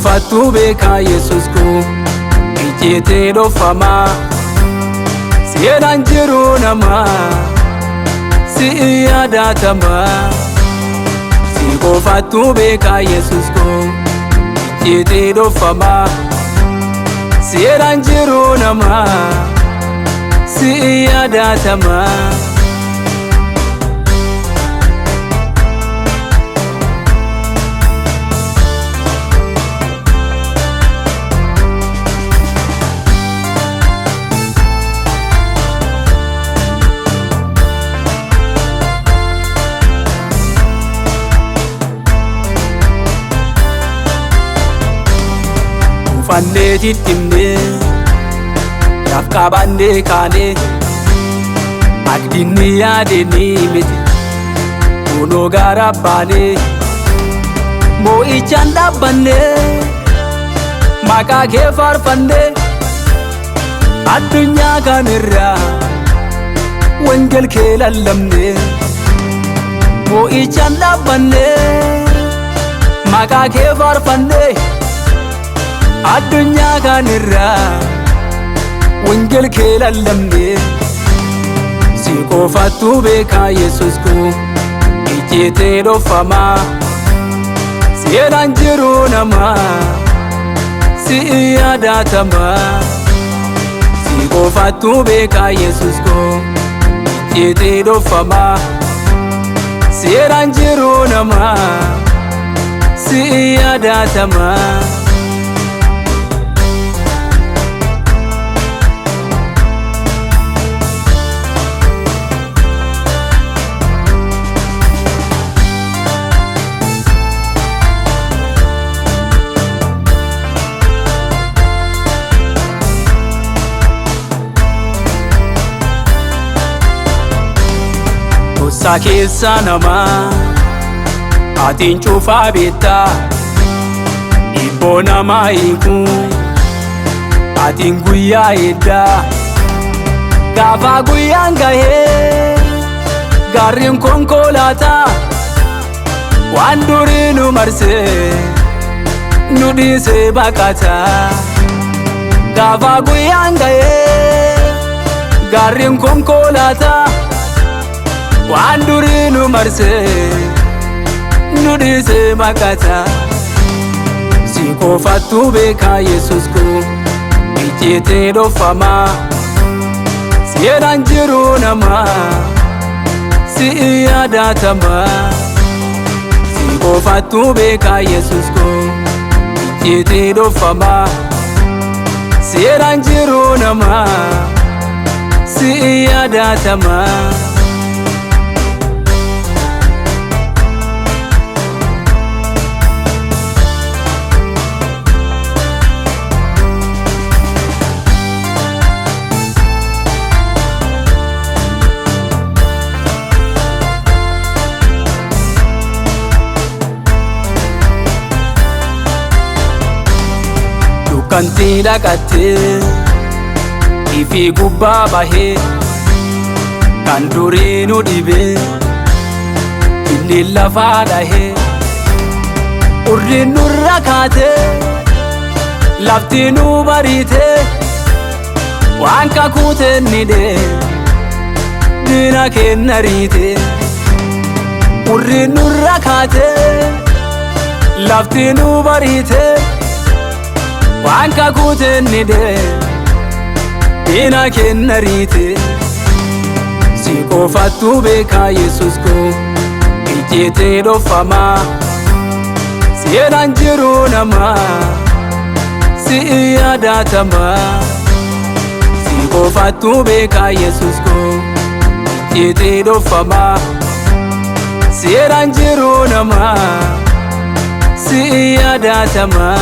qofatu beeka Yesus ko ijete dofama Sieran jiru nama si yadatama Si qofatu beeka Yesus ko ijete dofama Sieran jiru nama si yadatama Fande titimne Rafka bande kane Akdini yade ni meti Uno garabane Mo ichanda bande Maka ke farfande Adunya kanirra Wengel ke lalamne Mo ichanda bande Maka ke farfande Adunya kanirra Wengel ke lalamne Si qofatu beeka Yesus ko ijete dofama Sieran jiru nama si yadatama Si qofatu beeka Yesus ko ijete dofama Sieran jiru nama si yadatama Sakesa nama Atin cufa beta Ibo nama iku Atin guya eda Gafa guya ngahe Garin konkolata Wandurinu marse Nudise bakata Gafa guya ngahe Garin konkolata Wandurinu marse Nudise makata Si qofatu beeka Yesus ko ijete dofama Sieran jiru nama si yadatama Si qofatu beeka Yesus ko ijete dofama Sieran jiru nama si yadatama Kanti dakate Ifi gubba bahe Kandurinu dibe Inni lafa dahe Urrinu rakate Laftinu barite Wanka kute nide Dina kennarite Urrinu rakate Laftinu barite Wanka kute nide Dina kennarite Si qofatu beeka Yesus ko ijete dofama Sieran jiru nama si yadatama Si qofatu beeka Yesus ko ijete dofama Sieran jiru nama si yadatama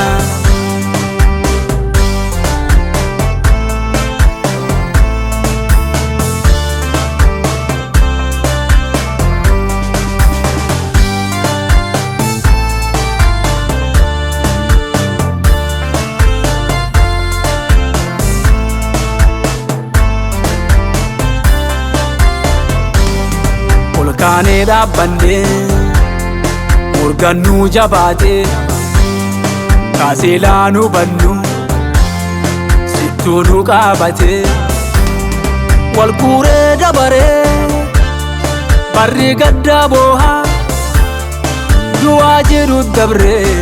Kane da bande Murganu jabate kaasilaanu bannu sittuu nu qaabate wal guuree dabaree barri gaddaa boohaa du'aa jedhu dabree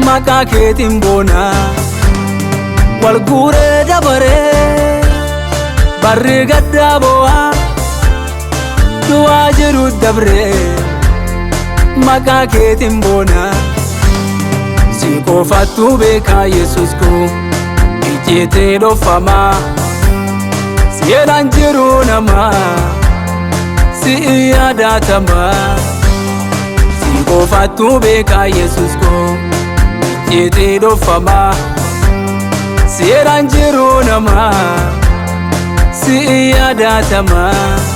maqaa keetiin boonaa wal guuree dabaree barri gaddaa boohaa du'aa jedhu dabree maqaa keetiin boonaa si qofattu beekaa Yesuus koo ijjeetee dhoofamaa seeraan jiru namaa si yaadatamaa si qofattu beekaa Yesuus koo ijjeetee dhoofamaa seeraan jiru namaa si yaadatamaa.